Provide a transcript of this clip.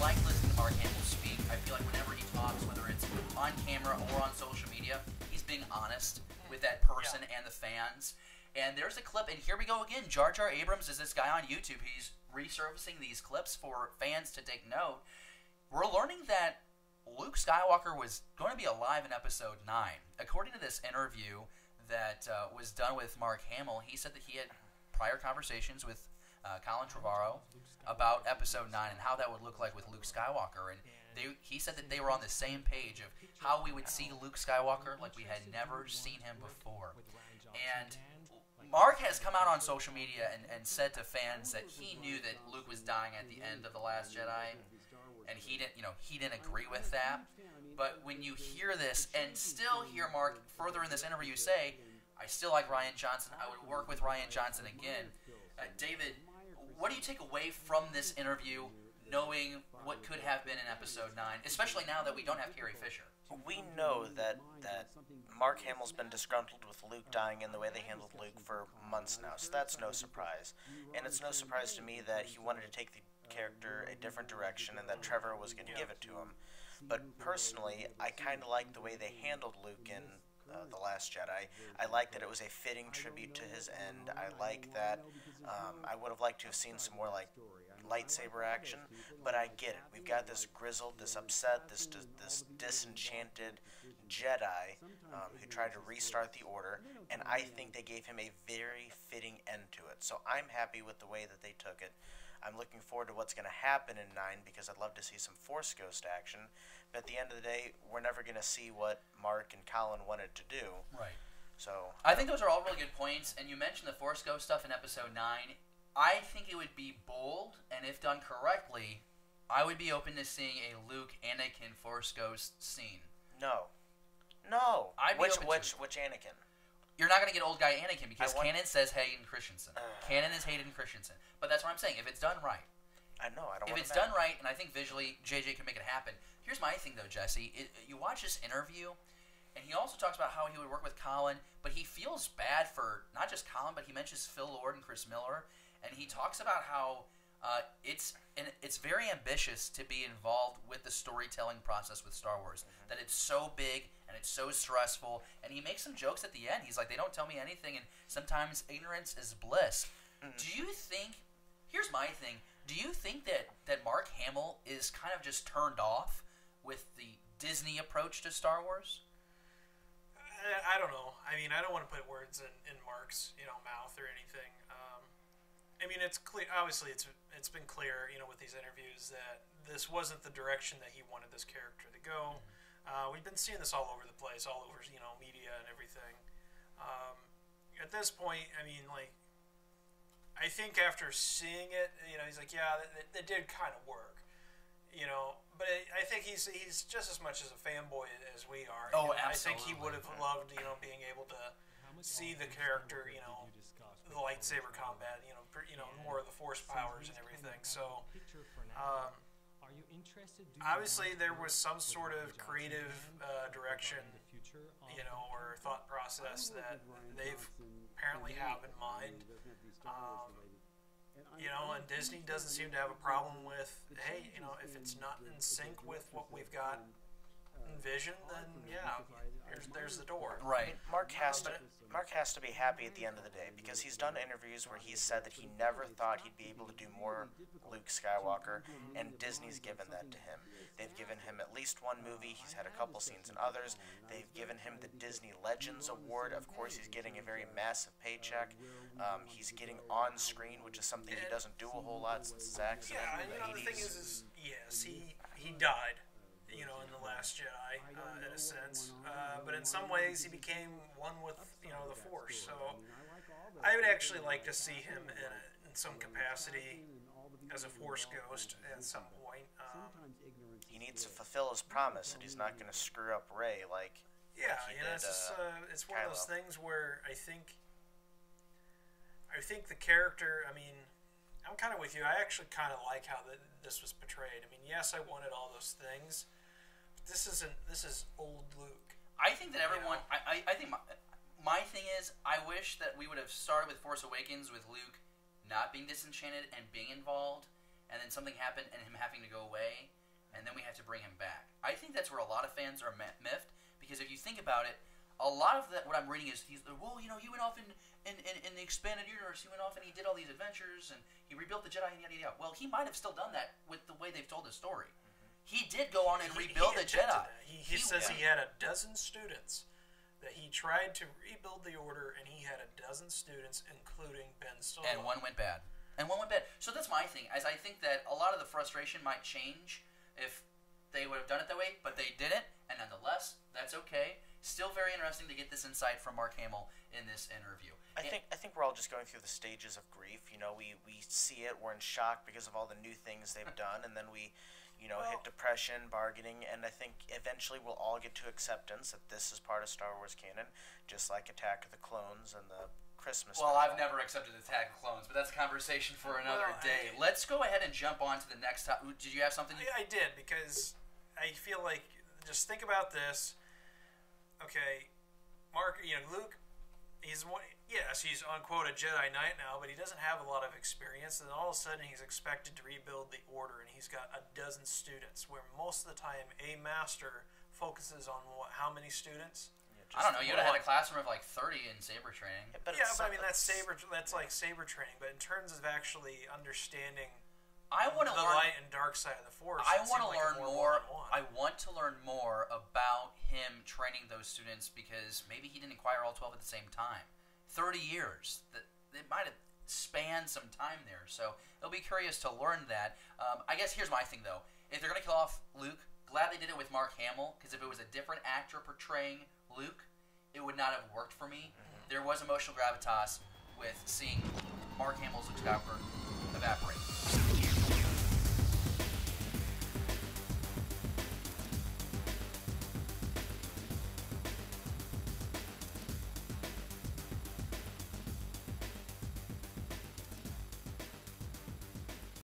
like listening to Mark Hamill speak. I feel like whenever he talks, whether it's on camera or on social media, he's being honest with that person and the fans. And there's a clip, and here we go again. Jar Jar Abrams is this guy on YouTube. He's resurfacing these clips for fans to take note. We're learning that Luke Skywalker was going to be alive in Episode 9. According to this interview that was done with Mark Hamill, he said that he had prior conversations with Colin Trevorrow about Episode 9 and how that would look like with Luke Skywalker. And he said that they were on the same page of how we would see Luke Skywalker like we had never seen him before. And Mark has come out on social media and said to fans that he knew that Luke was dying at the end of The Last Jedi, and he didn't agree with that. But when you hear this and still hear Mark further in this interview say, I still like Rian Johnson, I would work with Rian Johnson again. David, what do you take away from this interview, knowing what could have been in Episode 9, especially now that we don't have Carrie Fisher? We know that Mark Hamill's been disgruntled with Luke dying in the way they handled Luke for months now, so that's no surprise. And it's no surprise to me that he wanted to take the character a different direction and that Trevor was going to give it to him. But personally, I kind of like the way they handled Luke in The Last Jedi. I like that it was a fitting tribute to his end. I like that I would have liked to have seen some more like lightsaber action, but I get it. We've got this grizzled, this upset, this disenchanted Jedi who tried to restart the Order, and I think they gave him a very fitting end to it. So I'm happy with the way that they took it. I'm looking forward to what's going to happen in 9 because I'd love to see some Force Ghost action. But at the end of the day, we're never going to see what Mark and Colin wanted to do. Right. So I think those are all really good points. And you mentioned the Force Ghost stuff in Episode 9. I think it would be bold, and if done correctly, I would be open to seeing a Luke Anakin Force Ghost scene. No. I'd be which Anakin? You're not going to get old guy Anakin because canon says Hayden Christensen. Canon is Hayden Christensen. But that's what I'm saying. If it's done right. I know. I don't. If it's done right, and I think visually JJ can make it happen. Here's my thing, though, Jesse. You watch this interview, and he also talks about how he would work with Colin, but he feels bad for not just Colin, but he mentions Phil Lord and Chris Miller, and he talks about how it's very ambitious to be involved with the storytelling process with Star Wars. Mm-hmm. That it's so big and it's so stressful. And he makes some jokes at the end. He's like, they don't tell me anything, and sometimes ignorance is bliss. Mm-hmm. Do you think? Here's my thing. Do you think that Mark Hamill is kind of just turned off with the Disney approach to Star Wars? I don't know. I mean, I don't want to put words in Mark's mouth or anything. I mean, it's clear. Obviously, it's been clear, with these interviews that this wasn't the direction that he wanted this character to go. We've been seeing this all over the place, all over media and everything. At this point, I mean, like, I think after seeing it, he's like, yeah, that did kind of work, But I think he's just as much as a fanboy as we are. Oh, absolutely. I think he would have loved, being able to see the character, the lightsaber combat, more of the force powers and everything. So, obviously there was some sort of creative direction, or thought process that they've apparently have in mind. And Disney doesn't seem to have a problem with, hey, if it's not in sync with what we've got envisioned, then yeah, there's the door. Right. Mark has to be happy at the end of the day because he's done interviews where he's said that he never thought he'd be able to do more Luke Skywalker, and Disney's given that to him. They've given him at least one movie. He's had a couple scenes in others. They've given him the Disney Legends Award. Of course, he's getting a very massive paycheck. He's getting on screen, which is something he doesn't do a whole lot since his accident in the 80s. The thing is yes, he died, in The Last Jedi, in a sense. But in some ways, he became one with, the Force. So I would actually like to see him in some capacity as a Force ghost at some point. He needs to fulfill his promise that he's not going to screw up Rey like he did, it's one of those things where I think the character, I mean, I'm kind of with you. I actually kind of like how this was portrayed. I mean, yes, I wanted all those things, but this is old Luke. I think that everyone, I think my thing is, I wish that we would have started with Force Awakens with Luke not being disenchanted and being involved, and then something happened, and him having to go away, and then we have to bring him back. I think that's where a lot of fans are miffed, because if you think about it, a lot of what I'm reading is he went off in the expanded universe. He went off and he did all these adventures and he rebuilt the Jedi and yada yada. Well, he might have still done that with the way they've told the story. He did go on and rebuild the Jedi. He says he had a dozen students that he tried to rebuild the Order, and he had a dozen students, including Ben Solo. And one went bad. So that's my thing. As I think that a lot of the frustration might change if they would have done it that way, but they didn't, and nonetheless, that's okay. Still very interesting to get this insight from Mark Hamill in this interview. I think we're all just going through the stages of grief. You know, we see it, we're in shock because of all the new things they've done, and then we, hit depression, bargaining, and I think eventually we'll all get to acceptance that this is part of Star Wars canon, just like Attack of the Clones and the Christmas Well, special. I've never accepted Attack of Clones, but that's a conversation for another day. Let's go ahead and jump on to the next topic. Did you have something? I did, because I feel like, just think about this. Okay, Mark, Luke, he's unquote a Jedi Knight now, but he doesn't have a lot of experience, and all of a sudden he's expected to rebuild the Order, and he's got a dozen students, where most of the time a master focuses on how many students? I don't know. You would have had a classroom of like 30 in saber training. But that's like saber training. But in terms of actually understanding the light and dark side of the Force, I want to learn more. one-on-one. I want to learn more about him training those students, because maybe he didn't acquire all 12 at the same time. 30 years. It might have spanned some time there. So it'll be curious to learn that. I guess here's my thing though. If they're gonna kill off Luke, glad they did it with Mark Hamill, because if it was a different actor portraying Luke, it would not have worked for me. There was emotional gravitas with seeing Mark Hamill's Luke Skywalker evaporate.